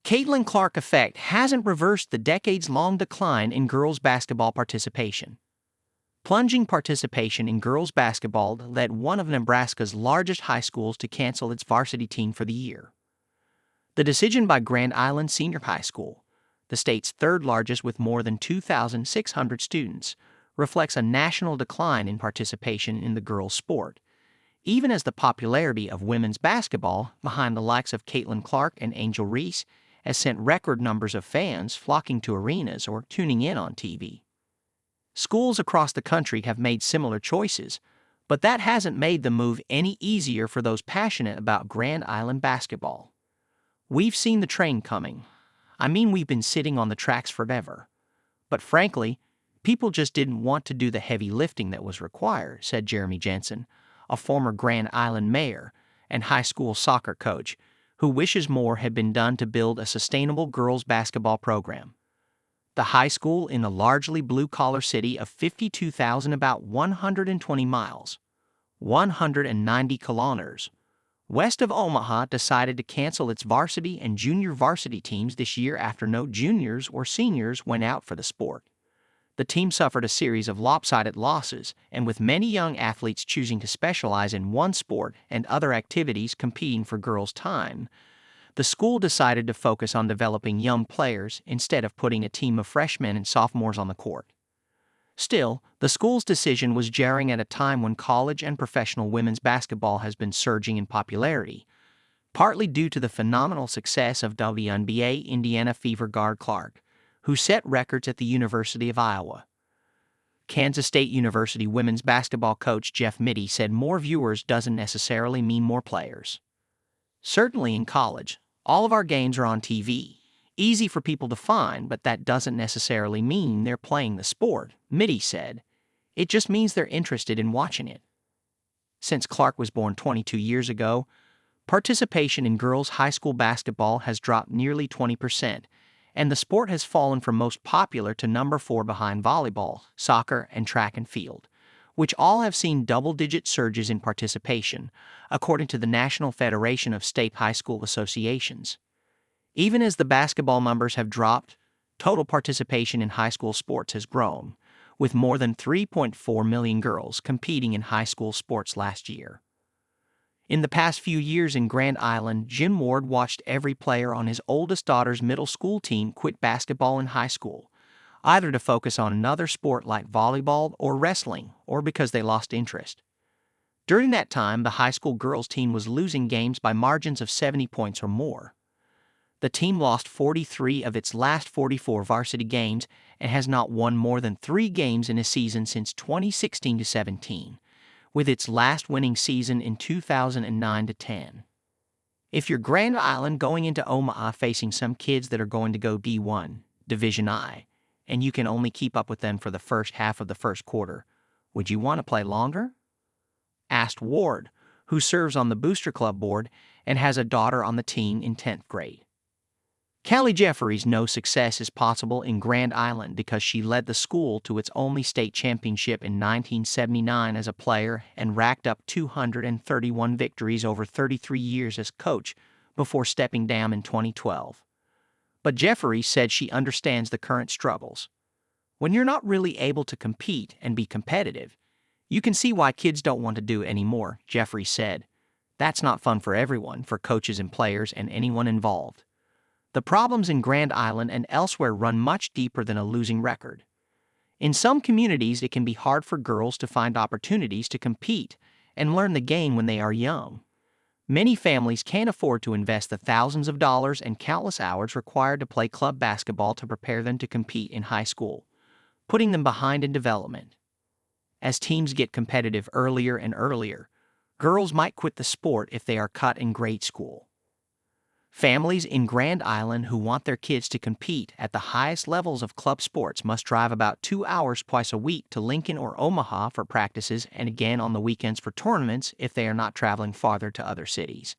Caitlin Clark effect hasn't reversed the decades-long decline in girls' basketball participation. Plunging participation in girls' basketball led one of Nebraska's largest high schools to cancel its varsity team for the year. The decision by Grand Island Senior High School, the state's third largest with more than 2,600 students, reflects a national decline in participation in the girls' sport, even as the popularity of women's basketball behind the likes of Caitlin Clark and Angel Reese has sent record numbers of fans flocking to arenas or tuning in on TV. Schools across the country have made similar choices, but that hasn't made the move any easier for those passionate about Grand Island basketball. We've seen the train coming. We've been sitting on the tracks forever. But frankly, people just didn't want to do the heavy lifting that was required, said Jeremy Jensen, a former Grand Island mayor and high school soccer coach, who wishes more had been done to build a sustainable girls' basketball program. The high school in a largely blue-collar city of 52,000, about 120 miles, 190 kilometers, west of Omaha, decided to cancel its varsity and junior varsity teams this year after no juniors or seniors went out for the sport. The team suffered a series of lopsided losses, and with many young athletes choosing to specialize in one sport and other activities competing for girls' time, the school decided to focus on developing young players instead of putting a team of freshmen and sophomores on the court. Still, the school's decision was jarring at a time when college and professional women's basketball has been surging in popularity, partly due to the phenomenal success of WNBA Indiana Fever guard Clark, who set records at the University of Iowa. Kansas State University women's basketball coach Jeff Mittie said more viewers doesn't necessarily mean more players. Certainly in college, all of our games are on TV. Easy for people to find, but that doesn't necessarily mean they're playing the sport, Mittie said. It just means they're interested in watching it. Since Clark was born 22 years ago, participation in girls' high school basketball has dropped nearly 20%, and the sport has fallen from most popular to number 4 behind volleyball, soccer, and track and field, which all have seen double-digit surges in participation, according to the National Federation of State High School Associations. Even as the basketball numbers have dropped, total participation in high school sports has grown, with more than 3.4 million girls competing in high school sports last year. In the past few years in Grand Island, Jim Ward watched every player on his oldest daughter's middle school team quit basketball in high school, either to focus on another sport like volleyball or wrestling, or because they lost interest. During that time, the high school girls team was losing games by margins of 70 points or more. The team lost 43 of its last 44 varsity games and has not won more than 3 games in a season since 2016-17, with its last winning season in 2009-10. If you're Grand Island going into Omaha facing some kids that are going to go D1, Division I, and you can only keep up with them for the first half of the first quarter, would you want to play longer? Asked Ward, who serves on the Booster Club board and has a daughter on the team in 10th grade. Callie Jeffries knows success is possible in Grand Island because she led the school to its only state championship in 1979 as a player and racked up 231 victories over 33 years as coach before stepping down in 2012. But Jeffries said she understands the current struggles. When you're not really able to compete and be competitive, you can see why kids don't want to do it anymore, Jeffries said. That's not fun for everyone, for coaches and players and anyone involved. The problems in Grand Island and elsewhere run much deeper than a losing record. In some communities, it can be hard for girls to find opportunities to compete and learn the game when they are young. Many families can't afford to invest the thousands of dollars and countless hours required to play club basketball to prepare them to compete in high school, putting them behind in development. As teams get competitive earlier and earlier, girls might quit the sport if they are cut in grade school. Families in Grand Island who want their kids to compete at the highest levels of club sports must drive about 2 hours twice a week to Lincoln or Omaha for practices and again on the weekends for tournaments if they are not traveling farther to other cities.